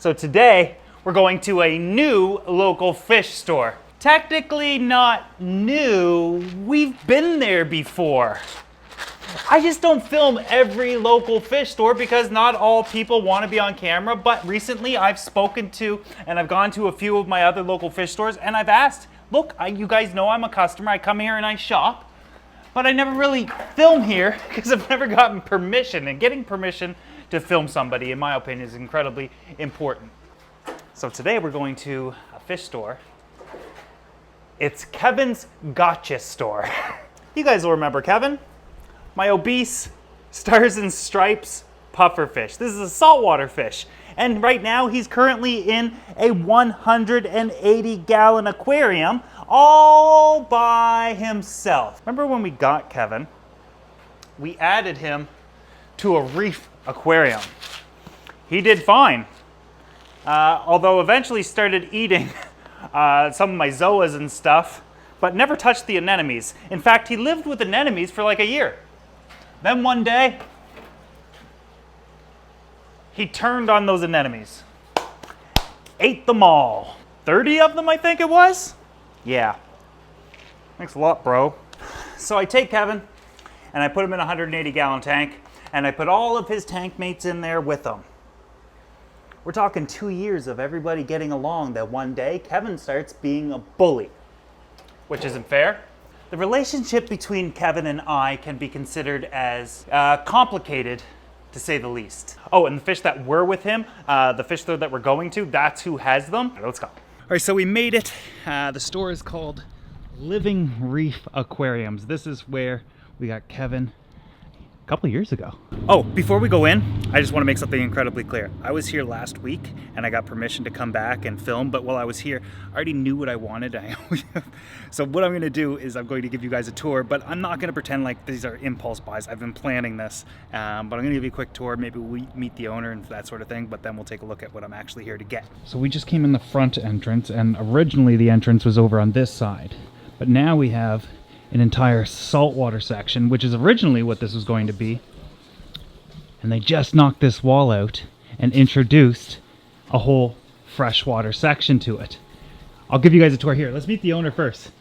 So today, we're going to a new local fish store. Technically not new, we've been there before. I just don't film every local fish store because not all people want to be on camera, but recently I've spoken to and I've gone to a few of my other local fish stores and I've asked, look, you guys know I'm a customer, I come here and I shop, but I never really film here because I've never gotten permission, and getting permission to film somebody, in my opinion, is incredibly important. So today we're going to a fish store. It's Kevin's Gotcha store. You guys will remember Kevin. My obese stars and stripes pufferfish. This is a saltwater fish. And right now he's currently in a 180-gallon aquarium all by himself. Remember when we got Kevin, we added him to a reef aquarium. He did fine. Although eventually started eating some of my zoas and stuff, but never touched the anemones. In fact, he lived with anemones for like a year. Then one day, he turned on those anemones. Ate them all. 30 of them, I think it was? Yeah. Thanks a lot, bro. So I take Kevin, and I put him in a 180-gallon tank, and I put all of his tank mates in there with him. We're talking 2 years of everybody getting along, that one day Kevin starts being a bully, which isn't fair. The relationship between Kevin and I can be considered as complicated, to say the least. Oh, and the fish that were with him, the fish that we're going to, that's who has them. All right, let's go. All right, so we made it. The store is called Living Reef Aquariums. This is where we got Kevin a couple of years ago. Oh, before we go in, I just want to make something incredibly clear. I was here last week and I got permission to come back and film, but while I was here, I already knew what I wanted. So what I'm going to do is I'm going to give you guys a tour, but I'm not going to pretend like these are impulse buys. I've been planning this, but I'm going to give you a quick tour. Maybe we meet the owner and that sort of thing, but then we'll take a look at what I'm actually here to get. So we just came in the front entrance, and originally the entrance was over on this side, but now we have an entire saltwater section, which is originally what this was going to be. And they just knocked this wall out and introduced a whole freshwater section to it. I'll give you guys a tour here. Let's meet the owner first.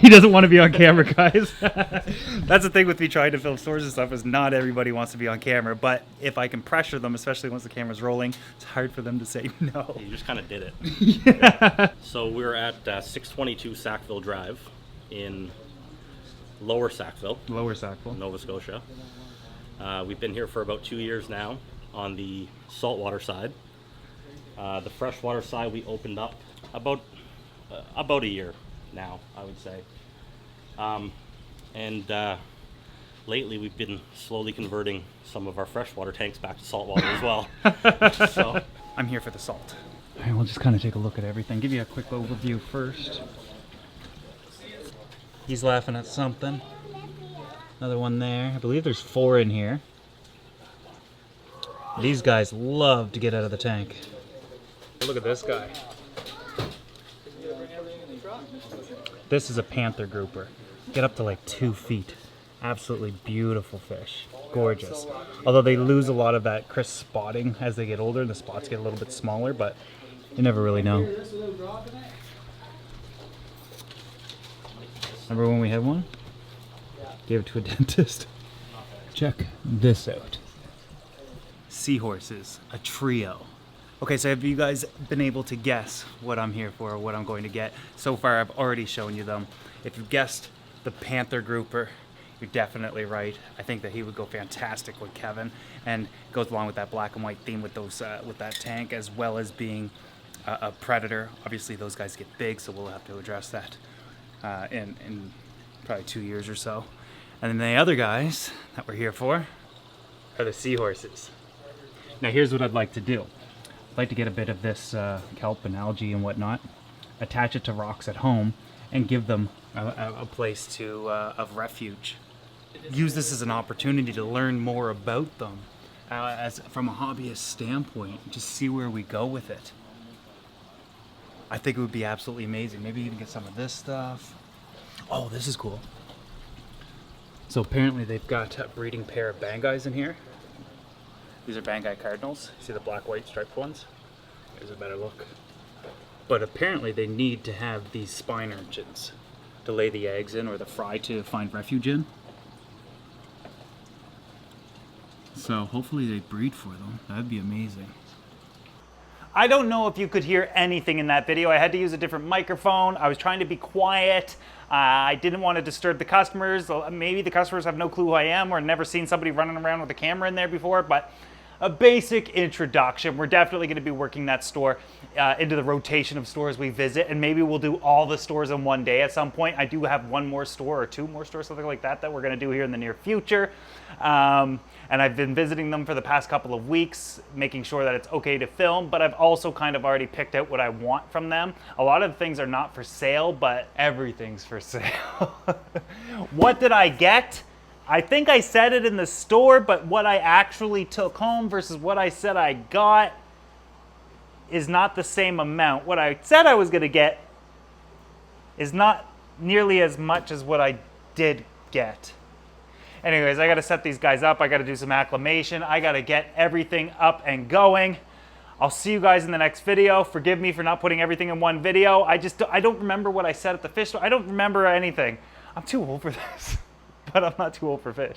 He doesn't want to be on camera, guys. That's the thing with me trying to film stores and stuff, is not everybody wants to be on camera, but if I can pressure them, especially once the camera's rolling, it's hard for them to say no. You just kind of did it. Yeah. So we're at 622 Sackville Drive in Lower Sackville, Nova Scotia. We've been here for about 2 years now on the saltwater side. The freshwater side we opened up about a year now, I would say. Lately we've been slowly converting some of our freshwater tanks back to saltwater as well. So I'm here for the salt. All right, we'll just kind of take a look at everything. Give you a quick overview first. He's laughing at something. Another one there. I believe there's 4 in here. These guys love to get out of the tank. Look at this guy. This is a panther grouper. Get up to like 2 feet. Absolutely beautiful fish. Gorgeous. Although they lose a lot of that crisp spotting as they get older. The spots get a little bit smaller, but you never really know. Remember when we had one? Gave it to a dentist. Check this out. Seahorses, a trio. Okay, so have you guys been able to guess what I'm here for, or what I'm going to get? So far, I've already shown you them. If you guessed the panther grouper, you're definitely right. I think that he would go fantastic with Kevin, and goes along with that black and white theme with those with that tank, as well as being a predator. Obviously, those guys get big, so we'll have to address that in probably 2 years or so. And then the other guys that we're here for are the seahorses. Now here's what I'd like to do. I'd like to get a bit of this kelp and algae and whatnot, attach it to rocks at home, and give them a place of refuge. Use this as an opportunity to learn more about them as from a hobbyist standpoint, just see where we go with it. I think it would be absolutely amazing. Maybe even get some of this stuff. Oh, this is cool. So apparently they've got a breeding pair of Bangais in here. These are Bangai cardinals. See the black-white striped ones? There's a better look. But apparently they need to have these spine urchins to lay the eggs in, or the fry to find refuge in. So hopefully they breed for them. That'd be amazing. I don't know if you could hear anything in that video. I had to use a different microphone. I was trying to be quiet. I didn't want to disturb the customers. Maybe the customers have no clue who I am or never seen somebody running around with a camera in there before, but a basic introduction. We're definitely going to be working that store into the rotation of stores we visit, and maybe we'll do all the stores in one day at some point. I do have one more store or two more stores, something like that we're going to do here in the near future. And I've been visiting them for the past couple of weeks, making sure that it's okay to film, but I've also kind of already picked out what I want from them. A lot of the things are not for sale, but everything's for sale. What did I get? I think I said it in the store, but what I actually took home versus what I said I got is not the same amount. What I said I was gonna get is not nearly as much as what I did get. Anyways, I gotta set these guys up. I gotta do some acclimation. I gotta get everything up and going. I'll see you guys in the next video. Forgive me for not putting everything in one video. I don't remember what I said at the fish store. I don't remember anything. I'm too old for this, but I'm not too old for fish.